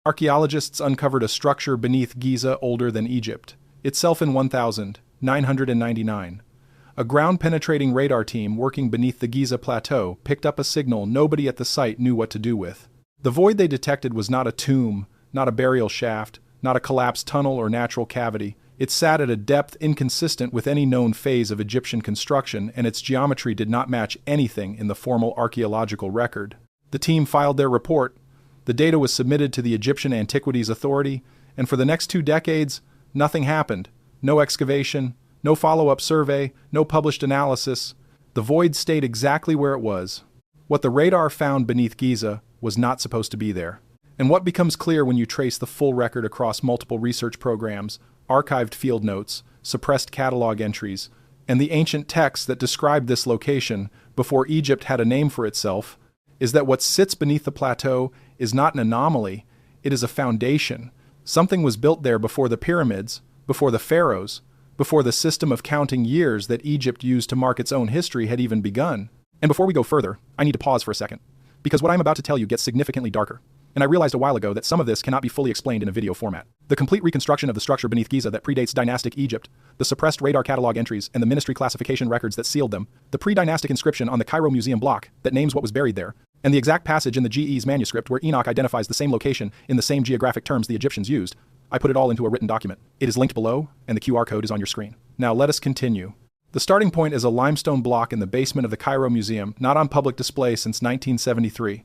Archaeologists uncovered a structure beneath Giza older than Egypt, itself in 1999. A ground-penetrating radar team working beneath the Giza Plateau picked up a signal nobody at the site knew what to do with. The void they detected was not a tomb, not a burial shaft, not a collapsed tunnel or natural cavity. It sat at a depth inconsistent with any known phase of Egyptian construction, and its geometry did not match anything in the formal archaeological record. The team filed their report. The data was submitted to the Egyptian Antiquities Authority, and for the next 2 decades, nothing happened. No excavation, no follow-up survey, no published analysis. The void stayed exactly where it was. What the radar found beneath Giza was not supposed to be there. And what becomes clear when you trace the full record across multiple research programs, archived field notes, suppressed catalog entries, and the ancient texts that described this location before Egypt had a name for itself, is that what sits beneath the plateau is not an anomaly, it is a foundation. Something was built there before the pyramids, before the pharaohs, before the system of counting years that Egypt used to mark its own history had even begun. And before we go further, I need to pause for a second, because what I'm about to tell you gets significantly darker. And I realized a while ago that some of this cannot be fully explained in a video format. The complete reconstruction of the structure beneath Giza that predates dynastic Egypt, the suppressed radar catalog entries and the ministry classification records that sealed them, the pre-dynastic inscription on the Cairo Museum block that names what was buried there, and the exact passage in the GE's manuscript where Enoch identifies the same location in the same geographic terms the Egyptians used. I put it all into a written document. It is linked below, and the QR code is on your screen. Now let us continue. The starting point is a limestone block in the basement of the Cairo Museum, not on public display since 1973.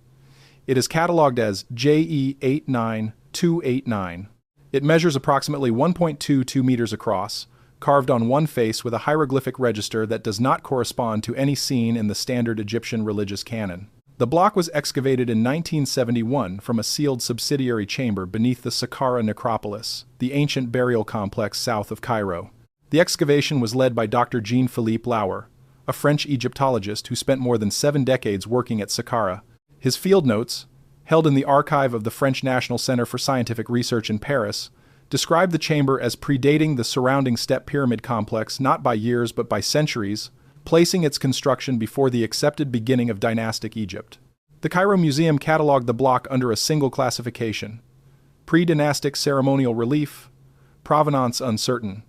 It is catalogued as JE89289. It measures approximately 1.22 meters across, carved on one face with a hieroglyphic register that does not correspond to any scene in the standard Egyptian religious canon. The block was excavated in 1971 from a sealed subsidiary chamber beneath the Sakara necropolis, the ancient burial complex south of Cairo. The excavation was led by Dr. Jean-Philippe Lauer, a French Egyptologist who spent more than 7 decades working at Sakara. His field notes, held in the archive of the French National Center for Scientific Research in Paris, describe the chamber as predating the surrounding step pyramid complex not by years but by centuries, placing its construction before the accepted beginning of dynastic Egypt. The Cairo Museum cataloged the block under a single classification: pre-dynastic ceremonial relief, provenance uncertain.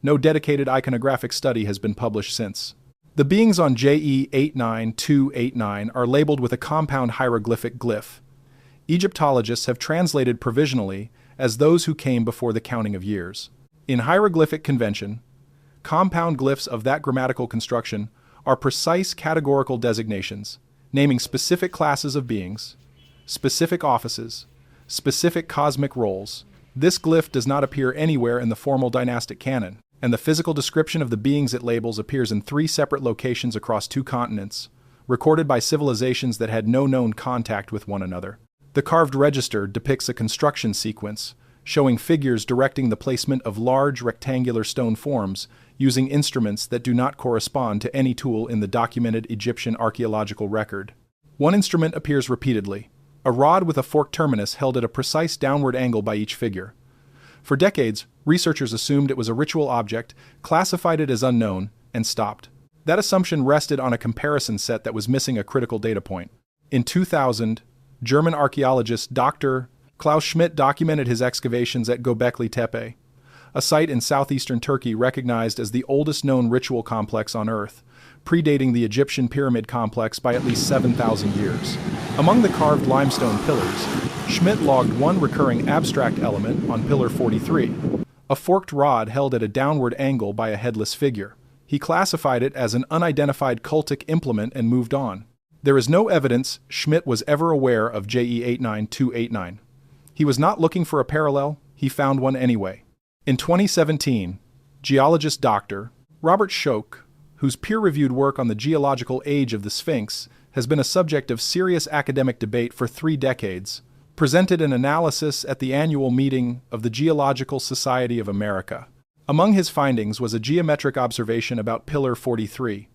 No dedicated iconographic study has been published since. The beings on JE89289 are labeled with a compound hieroglyphic glyph. Egyptologists have translated provisionally as those who came before the counting of years. In hieroglyphic convention, compound glyphs of that grammatical construction are precise categorical designations, naming specific classes of beings, specific offices, specific cosmic roles. This glyph does not appear anywhere in the formal dynastic canon, and the physical description of the beings it labels appears in 3 separate locations across 2 continents, recorded by civilizations that had no known contact with one another. The carved register depicts a construction sequence, showing figures directing the placement of large rectangular stone forms using instruments that do not correspond to any tool in the documented Egyptian archaeological record. One instrument appears repeatedly, a rod with a forked terminus held at a precise downward angle by each figure. For decades, researchers assumed it was a ritual object, classified it as unknown, and stopped. That assumption rested on a comparison set that was missing a critical data point. In 2000, German archaeologist Dr. Klaus Schmidt documented his excavations at Göbekli Tepe, a site in southeastern Turkey recognized as the oldest known ritual complex on Earth, predating the Egyptian pyramid complex by at least 7,000 years. Among the carved limestone pillars, Schmidt logged one recurring abstract element on Pillar 43, a forked rod held at a downward angle by a headless figure. He classified it as an unidentified cultic implement and moved on. There is no evidence Schmidt was ever aware of JE89289. He was not looking for a parallel, he found one anyway. In 2017, geologist Dr. Robert Schoch, whose peer-reviewed work on the geological age of the Sphinx has been a subject of serious academic debate for 3 decades, presented an analysis at the annual meeting of the Geological Society of America. Among his findings was a geometric observation about Pillar 43.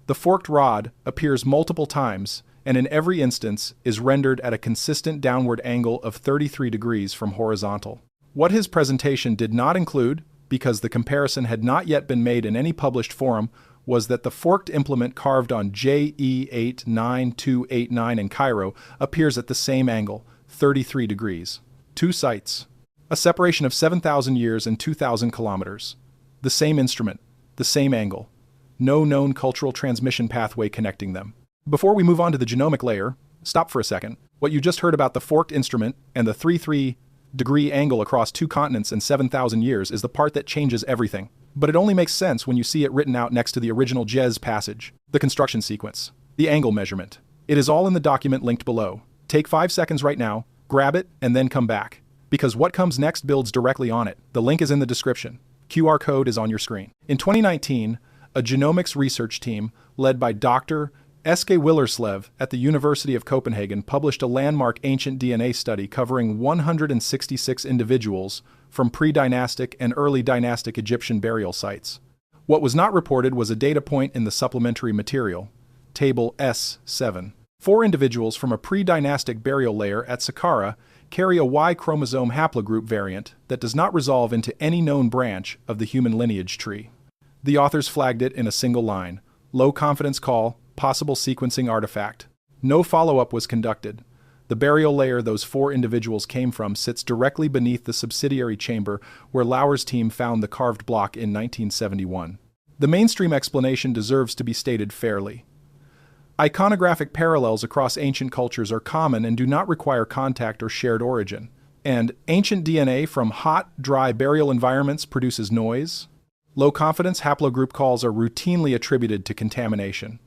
The forked rod appears multiple times and in every instance is rendered at a consistent downward angle of 33 degrees from horizontal. What his presentation did not include, because the comparison had not yet been made in any published forum, was that the forked implement carved on JE89289 in Cairo appears at the same angle, 33 degrees. Two sites. A separation of 7,000 years and 2,000 kilometers. The same instrument, the same angle. No known cultural transmission pathway connecting them. Before we move on to the genomic layer, stop for a second. What you just heard about the forked instrument and the 33-degree angle across 2 continents and 7,000 years is the part that changes everything. But it only makes sense when you see it written out next to the original Jez passage, the construction sequence, the angle measurement. It is all in the document linked below. Take 5 seconds right now, grab it, and then come back. Because what comes next builds directly on it. The link is in the description. QR code is on your screen. In 2019, a genomics research team led by Dr. Eske Willerslev at the University of Copenhagen published a landmark ancient DNA study covering 166 individuals from pre-dynastic and early dynastic Egyptian burial sites. What was not reported was a data point in the supplementary material, Table S7. 4 individuals from a pre-dynastic burial layer at Sakara carry a Y chromosome haplogroup variant that does not resolve into any known branch of the human lineage tree. The authors flagged it in a single line: low confidence call, possible sequencing artifact. No follow-up was conducted. The burial layer those 4 individuals came from sits directly beneath the subsidiary chamber where Lauer's team found the carved block in 1971. The mainstream explanation deserves to be stated fairly. Iconographic parallels across ancient cultures are common and do not require contact or shared origin. And ancient DNA from hot, dry burial environments produces noise. Low-confidence haplogroup calls are routinely attributed to contamination.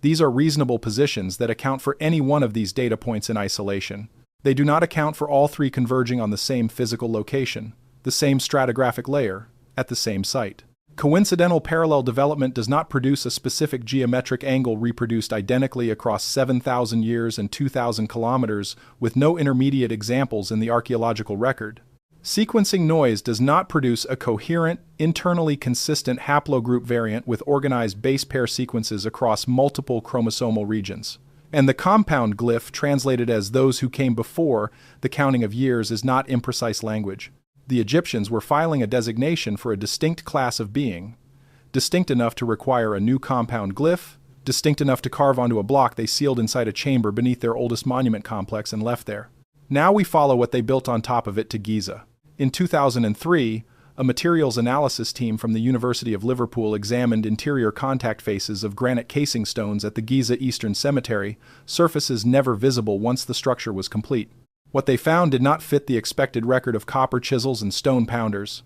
These are reasonable positions that account for any one of these data points in isolation. They do not account for all 3 converging on the same physical location, the same stratigraphic layer, at the same site. Coincidental parallel development does not produce a specific geometric angle reproduced identically across 7,000 years and 2,000 kilometers with no intermediate examples in the archaeological record. Sequencing noise does not produce a coherent, internally consistent haplogroup variant with organized base pair sequences across multiple chromosomal regions. And the compound glyph translated as those who came before the counting of years is not imprecise language. The Egyptians were filing a designation for a distinct class of being, distinct enough to require a new compound glyph, distinct enough to carve onto a block they sealed inside a chamber beneath their oldest monument complex and left there. Now we follow what they built on top of it to Giza. In 2003, a materials analysis team from the University of Liverpool examined interior contact faces of granite casing stones at the Giza Eastern Cemetery, surfaces never visible once the structure was complete. What they found did not fit the expected record of copper chisels and stone pounders.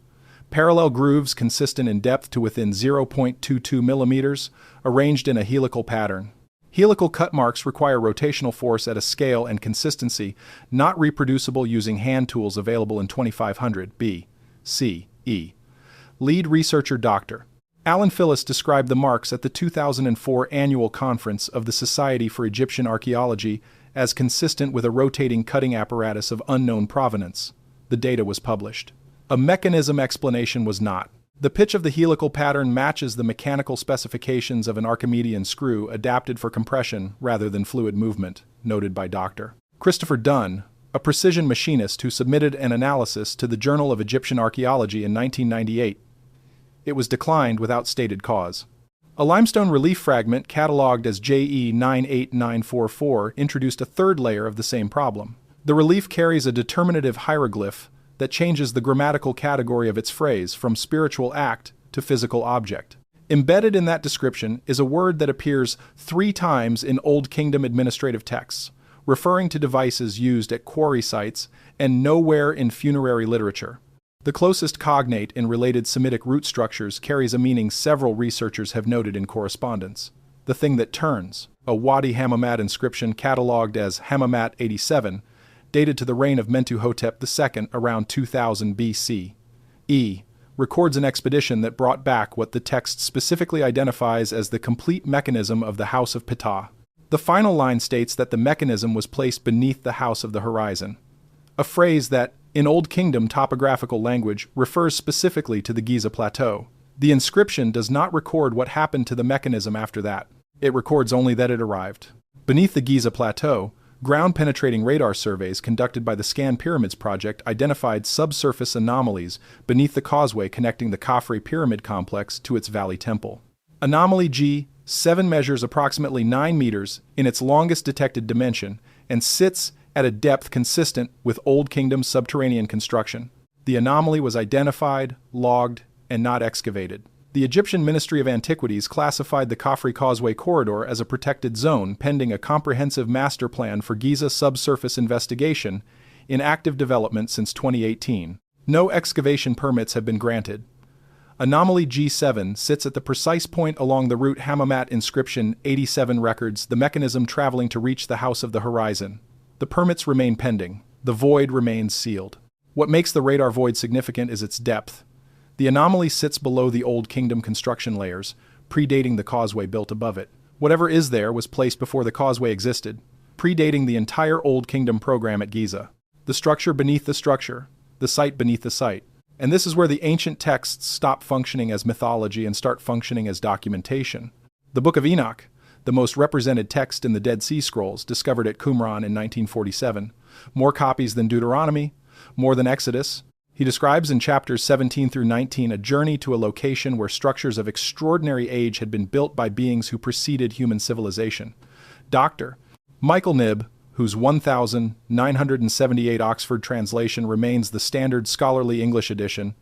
Parallel grooves consistent in depth to within 0.22 millimeters, arranged in a helical pattern. Helical cut marks require rotational force at a scale and consistency not reproducible using hand tools available in 2500 B.C.E. Lead researcher Dr. Alan Phillis described the marks at the 2004 annual conference of the Society for Egyptian Archaeology as consistent with a rotating cutting apparatus of unknown provenance. The data was published. A mechanism explanation was not. The pitch of the helical pattern matches the mechanical specifications of an Archimedean screw adapted for compression rather than fluid movement, noted by Dr. Christopher Dunn, a precision machinist who submitted an analysis to the Journal of Egyptian Archaeology in 1998. It was declined without stated cause. A limestone relief fragment catalogued as JE 98944 introduced a 3rd layer of the same problem. The relief carries a determinative hieroglyph that changes the grammatical category of its phrase from spiritual act to physical object. Embedded in that description is a word that appears 3 times in Old Kingdom administrative texts, referring to devices used at quarry sites and nowhere in funerary literature. The closest cognate in related Semitic root structures carries a meaning several researchers have noted in correspondence. The thing that turns, a Wadi Hammamat inscription catalogued as Hammamat 87, dated to the reign of Mentuhotep II around 2000 B.C.E., records an expedition that brought back what the text specifically identifies as the complete mechanism of the House of Ptah. The final line states that the mechanism was placed beneath the House of the Horizon, a phrase that, in Old Kingdom topographical language, refers specifically to the Giza Plateau. The inscription does not record what happened to the mechanism after that. It records only that it arrived. Beneath the Giza Plateau, ground-penetrating radar surveys conducted by the Scan Pyramids project identified subsurface anomalies beneath the causeway connecting the Khafre Pyramid complex to its valley temple. Anomaly G7 measures approximately 9 meters in its longest detected dimension and sits at a depth consistent with Old Kingdom subterranean construction. The anomaly was identified, logged, and not excavated. The Egyptian Ministry of Antiquities classified the Khafre Causeway corridor as a protected zone pending a comprehensive master plan for Giza subsurface investigation in active development since 2018. No excavation permits have been granted. Anomaly G7 sits at the precise point along the route Hammamat inscription 87 records the mechanism traveling to reach the House of the Horizon. The permits remain pending. The void remains sealed. What makes the radar void significant is its depth. The anomaly sits below the Old Kingdom construction layers, predating the causeway built above it. Whatever is there was placed before the causeway existed, predating the entire Old Kingdom program at Giza. The structure beneath the structure, the site beneath the site. And this is where the ancient texts stop functioning as mythology and start functioning as documentation. The Book of Enoch, the most represented text in the Dead Sea Scrolls, discovered at Qumran in 1947. More copies than Deuteronomy, more than Exodus. He describes in chapters 17 through 19 a journey to a location where structures of extraordinary age had been built by beings who preceded human civilization. Dr. Michael Knibb, whose 1978 Oxford translation remains the standard scholarly English edition,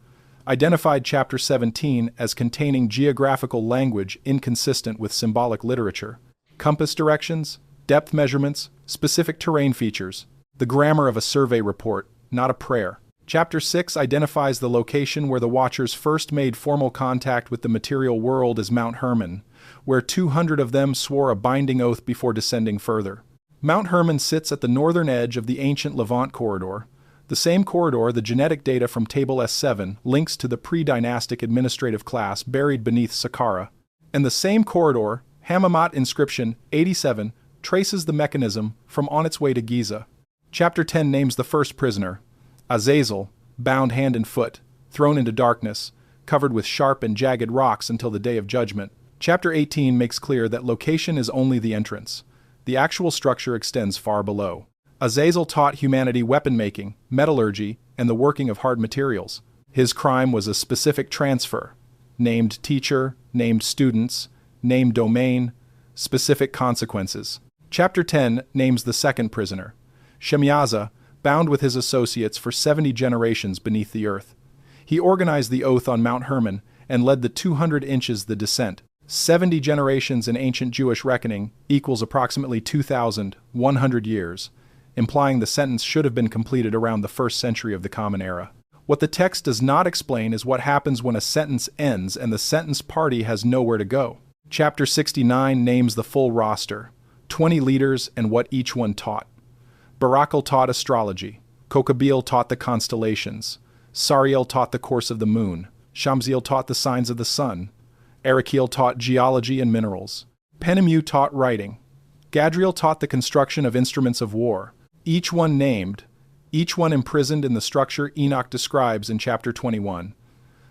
identified chapter 17 as containing geographical language inconsistent with symbolic literature, compass directions, depth measurements, specific terrain features, the grammar of a survey report, not a prayer. Chapter 6 identifies the location where the Watchers first made formal contact with the material world as Mount Hermon, where 200 of them swore a binding oath before descending further. Mount Hermon sits at the northern edge of the ancient Levant corridor. The same corridor the genetic data from Table S7 links to the pre-dynastic administrative class buried beneath Sakara. And the same corridor, Hammamat inscription 87, traces the mechanism from on its way to Giza. Chapter 10 names the first prisoner, Azazel, bound hand and foot, thrown into darkness, covered with sharp and jagged rocks until the day of judgment. Chapter 18 makes clear that location is only the entrance. The actual structure extends far below. Azazel taught humanity weapon-making, metallurgy, and the working of hard materials. His crime was a specific transfer. Named teacher, named students, named domain, specific consequences. Chapter 10 names the second prisoner, Shemyaza, bound with his associates for 70 generations beneath the earth. He organized the oath on Mount Hermon and led the 200 inches the descent. 70 generations in ancient Jewish reckoning equals approximately 2,100 years, implying the sentence should have been completed around the 1st century of the Common Era. What the text does not explain is what happens when a sentence ends and the sentenced party has nowhere to go. Chapter 69 names the full roster, 20 leaders and what each one taught. Barakal taught astrology, Kokabil taught the constellations, Sariel taught the course of the moon, Shamsiel taught the signs of the sun, Arakiel taught geology and minerals, Penemu taught writing, Gadriel taught the construction of instruments of war, each one named, each one imprisoned in the structure Enoch describes in chapter 21.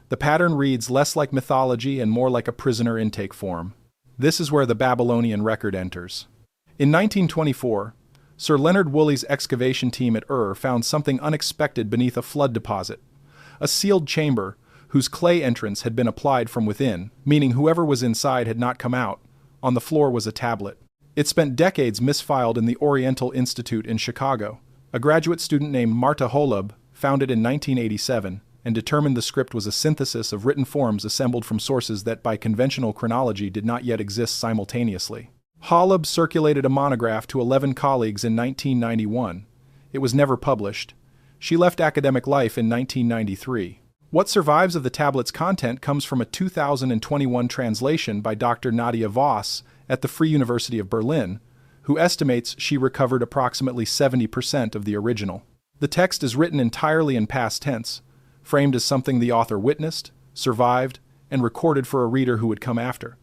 The pattern reads less like mythology and more like a prisoner intake form. This is where the Babylonian record enters. In 1924, Sir Leonard Woolley's excavation team at found something unexpected beneath a flood deposit. A sealed chamber, whose clay entrance had been applied from within, meaning whoever was inside had not come out. On the floor was a tablet. It spent decades misfiled in the Oriental Institute in Chicago. A graduate student named Marta Holub found it in 1987 and determined the script was a synthesis of written forms assembled from sources that by conventional chronology did not yet exist simultaneously. Holub circulated a monograph to 11 colleagues in 1991. It was never published. She left academic life in 1993. What survives of the tablet's content comes from a 2021 translation by Dr. Nadia Voss at the Free University of Berlin, who estimates she recovered approximately 70% of the original. The text is written entirely in past tense, framed as something the author witnessed, survived, and recorded for a reader who would come after.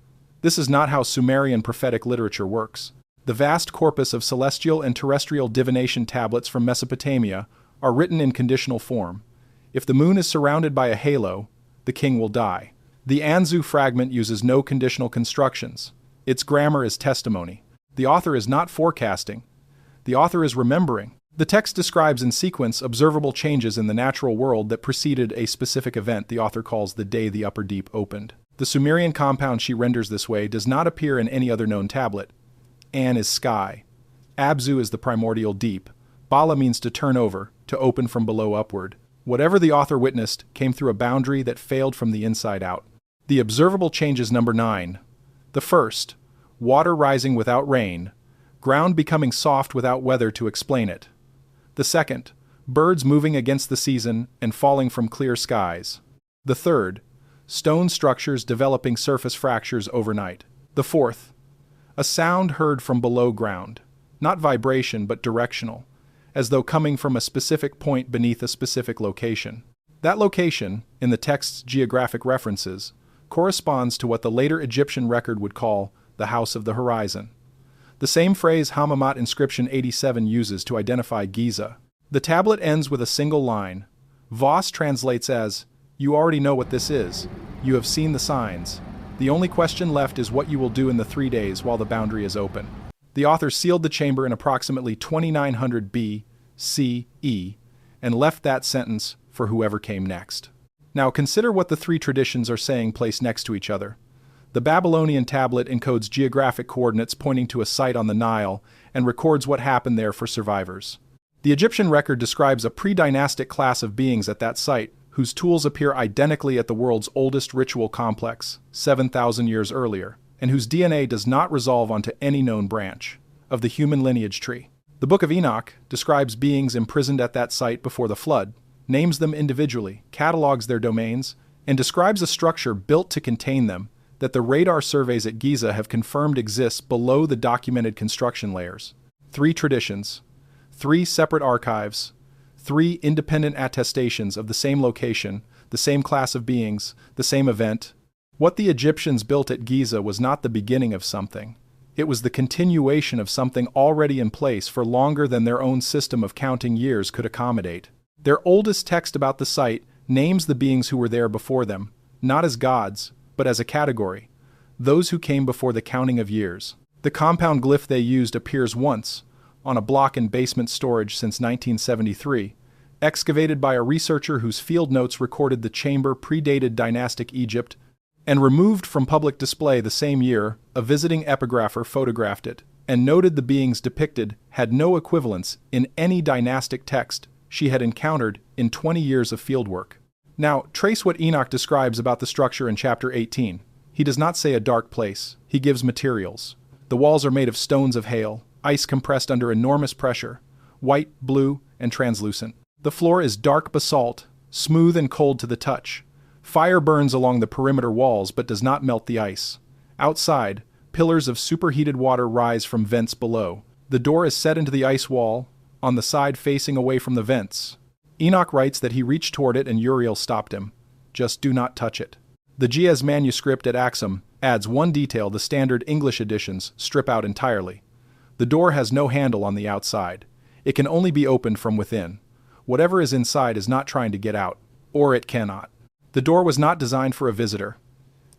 This is not how Sumerian prophetic literature works. The vast corpus of celestial and terrestrial divination tablets from Mesopotamia are written in conditional form. If the moon is surrounded by a halo, the king will die. The Anzu fragment uses no conditional constructions. Its grammar is testimony. The author is not forecasting. The author is remembering. The text describes in sequence observable changes in the natural world that preceded a specific event the author calls the day the upper deep opened. The Sumerian compound she renders this way does not appear in any other known tablet. An is sky. Abzu is the primordial deep. Bala means to turn over, to open from below upward. Whatever the author witnessed came through a boundary that failed from the inside out. The observable changes number 9. The first, water rising without rain, ground becoming soft without weather to explain it. The second, birds moving against the season and falling from clear skies. The third, stone structures developing surface fractures overnight. The fourth, a sound heard from below ground, not vibration but directional, as though coming from a specific point beneath a specific location. That location, in the text's geographic references, corresponds to what the later Egyptian record would call the House of the Horizon. The same phrase Hammamet inscription 87 uses to identify Giza. The tablet ends with a single line. Voss translates as, "You already know what this is. You have seen the signs. The only question left is what you will do in the 3 days while the boundary is open." The author sealed the chamber in approximately 2900 B.C.E. and left that sentence for whoever came next. Now consider what the three traditions are saying placed next to each other. The Babylonian tablet encodes geographic coordinates pointing to a site on the Nile and records what happened there for survivors. The Egyptian record describes a pre-dynastic class of beings at that site whose tools appear identically at the world's oldest ritual complex, 7,000 years earlier, and whose DNA does not resolve onto any known branch of the human lineage tree. The Book of Enoch describes beings imprisoned at that site before the flood, names them individually, catalogs their domains, and describes a structure built to contain them that the radar surveys at Giza have confirmed exists below the documented construction layers. 3 traditions, 3 separate archives, 3 independent attestations of the same location, the same class of beings, the same event. What the Egyptians built at Giza was not the beginning of something. It was the continuation of something already in place for longer than their own system of counting years could accommodate. Their oldest text about the site names the beings who were there before them, not as gods, but as a category, those who came before the counting of years. The compound glyph they used appears once, on a block in basement storage since 1973, excavated by a researcher whose field notes recorded the chamber predated dynastic Egypt, and removed from public display the same year. A visiting epigrapher photographed it, and noted the beings depicted had no equivalents in any dynastic text she had encountered in 20 years of fieldwork. Now, trace what Enoch describes about the structure in chapter 18. He does not say a dark place. He gives materials. The walls are made of stones of hail, ice compressed under enormous pressure, white, blue, and translucent. The floor is dark basalt, smooth and cold to the touch. Fire burns along the perimeter walls but does not melt the ice. Outside, pillars of superheated water rise from vents below. The door is set into the ice wall, on the side facing away from the vents. Enoch writes that he reached toward it and Uriel stopped him. Just do not touch it. The Giaz manuscript at Axum adds one detail the standard English editions strip out entirely. The door has no handle on the outside. It can only be opened from within. Whatever is inside is not trying to get out, or it cannot. The door was not designed for a visitor.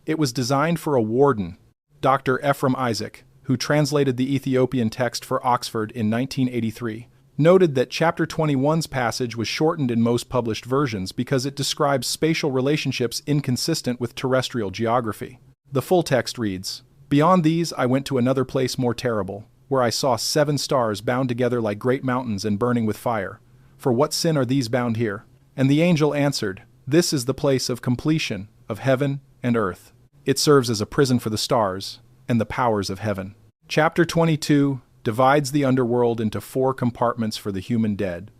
It was designed for a warden, Dr. Ephraim Isaac, who translated the Ethiopian text for Oxford in 1983. Noted that chapter 21's passage was shortened in most published versions because it describes spatial relationships inconsistent with terrestrial geography. The full text reads, "Beyond these I went to another place more terrible, where I saw 7 stars bound together like great mountains and burning with fire. For what sin are these bound here?" And the angel answered, "This is the place of completion, of heaven and earth. It serves as a prison for the stars and the powers of heaven." Chapter 22 divides the underworld into 4 compartments for the human dead,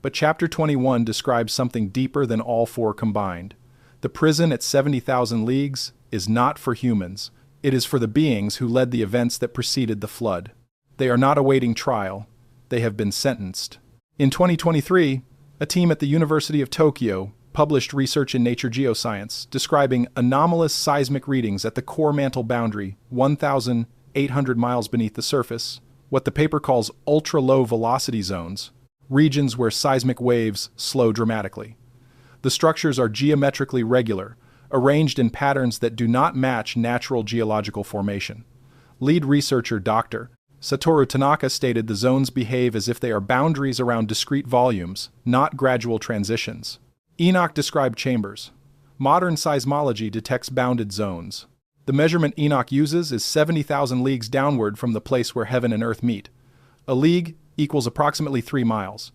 but chapter 21 describes something deeper than all 4 combined. The prison at 70,000 leagues is not for humans. It is for the beings who led the events that preceded the flood. They are not awaiting trial. They have been sentenced. In 2023, a team at the University of Tokyo published research in Nature Geoscience describing anomalous seismic readings at the core mantle boundary 1,800 miles beneath the surface, what the paper calls ultra-low velocity zones, regions where seismic waves slow dramatically. The structures are geometrically regular, arranged in patterns that do not match natural geological formation. Lead researcher Dr. Satoru Tanaka stated the zones behave as if they are boundaries around discrete volumes, not gradual transitions. Enoch described chambers. Modern seismology detects bounded zones. The measurement Enoch uses is 70,000 leagues downward from the place where heaven and earth meet. A league equals approximately 3 miles.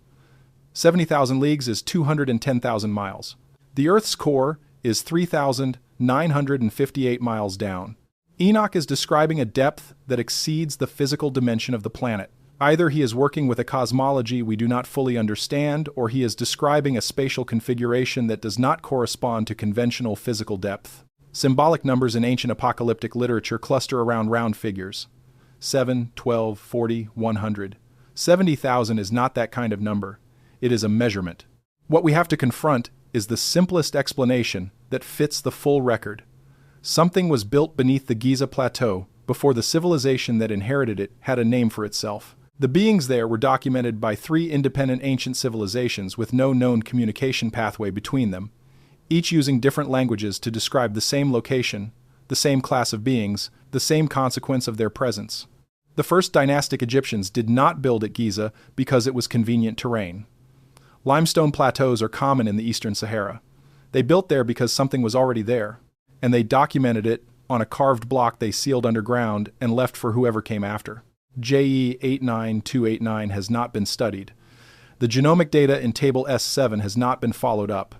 70,000 leagues is 210,000 miles. The Earth's core is 3,958 miles down. Enoch is describing a depth that exceeds the physical dimension of the planet. Either he is working with a cosmology we do not fully understand, or he is describing a spatial configuration that does not correspond to conventional physical depth. Symbolic numbers in ancient apocalyptic literature cluster around round figures. 7, 12, 40, 100. 70,000 is not that kind of number. It is a measurement. What we have to confront is the simplest explanation that fits the full record. Something was built beneath the Giza Plateau before the civilization that inherited it had a name for itself. The beings there were documented by 3 independent ancient civilizations with no known communication pathway between them, each using different languages to describe the same location, the same class of beings, the same consequence of their presence. The first dynastic Egyptians did not build at Giza because it was convenient terrain. Limestone plateaus are common in the eastern Sahara. They built there because something was already there, and they documented it on a carved block they sealed underground and left for whoever came after. JE 89289 has not been studied. The genomic data in Table S7 has not been followed up.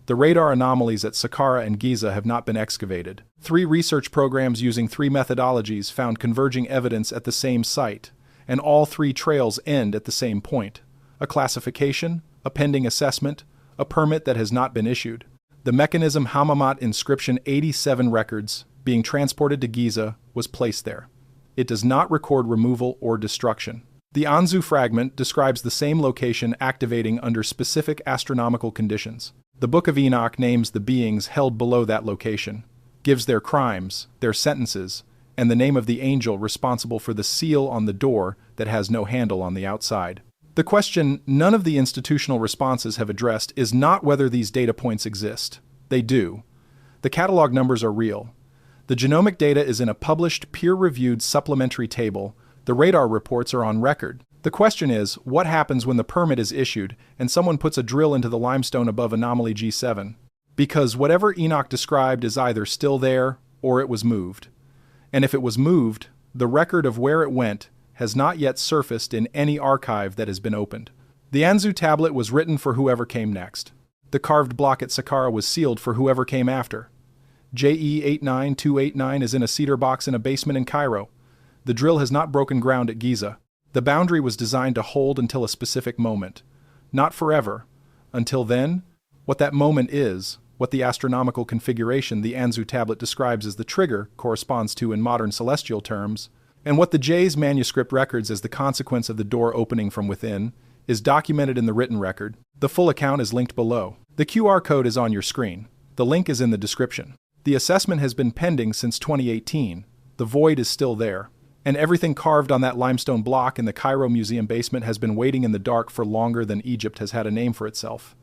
The radar anomalies at Sakara and Giza have not been excavated. 3 research programs using 3 methodologies found converging evidence at the same site, and all 3 trails end at the same point: a classification, a pending assessment, a permit that has not been issued. The mechanism Hammamat inscription 87 records being transported to Giza was placed there. It does not record removal or destruction. The Anzu fragment describes the same location activating under specific astronomical conditions. The Book of Enoch names the beings held below that location, gives their crimes, their sentences, and the name of the angel responsible for the seal on the door that has no handle on the outside. The question none of the institutional responses have addressed is not whether these data points exist. They do. The catalog numbers are real. The genomic data is in a published, peer-reviewed supplementary table. The radar reports are on record. The question is, what happens when the permit is issued and someone puts a drill into the limestone above anomaly G7? Because whatever Enoch described is either still there or it was moved. And if it was moved, the record of where it went has not yet surfaced in any archive that has been opened. The Anzu tablet was written for whoever came next. The carved block at Sakara was sealed for whoever came after. JE 89289 is in a cedar box in a basement in Cairo. The drill has not broken ground at Giza. The boundary was designed to hold until a specific moment. Not forever. Until then, what that moment is, what the astronomical configuration the Anzu tablet describes as the trigger corresponds to in modern celestial terms, and what the J's manuscript records as the consequence of the door opening from within, is documented in the written record. The full account is linked below. The QR code is on your screen. The link is in the description. The assessment has been pending since 2018. The void is still there. And everything carved on that limestone block in the Cairo Museum basement has been waiting in the dark for longer than Egypt has had a name for itself.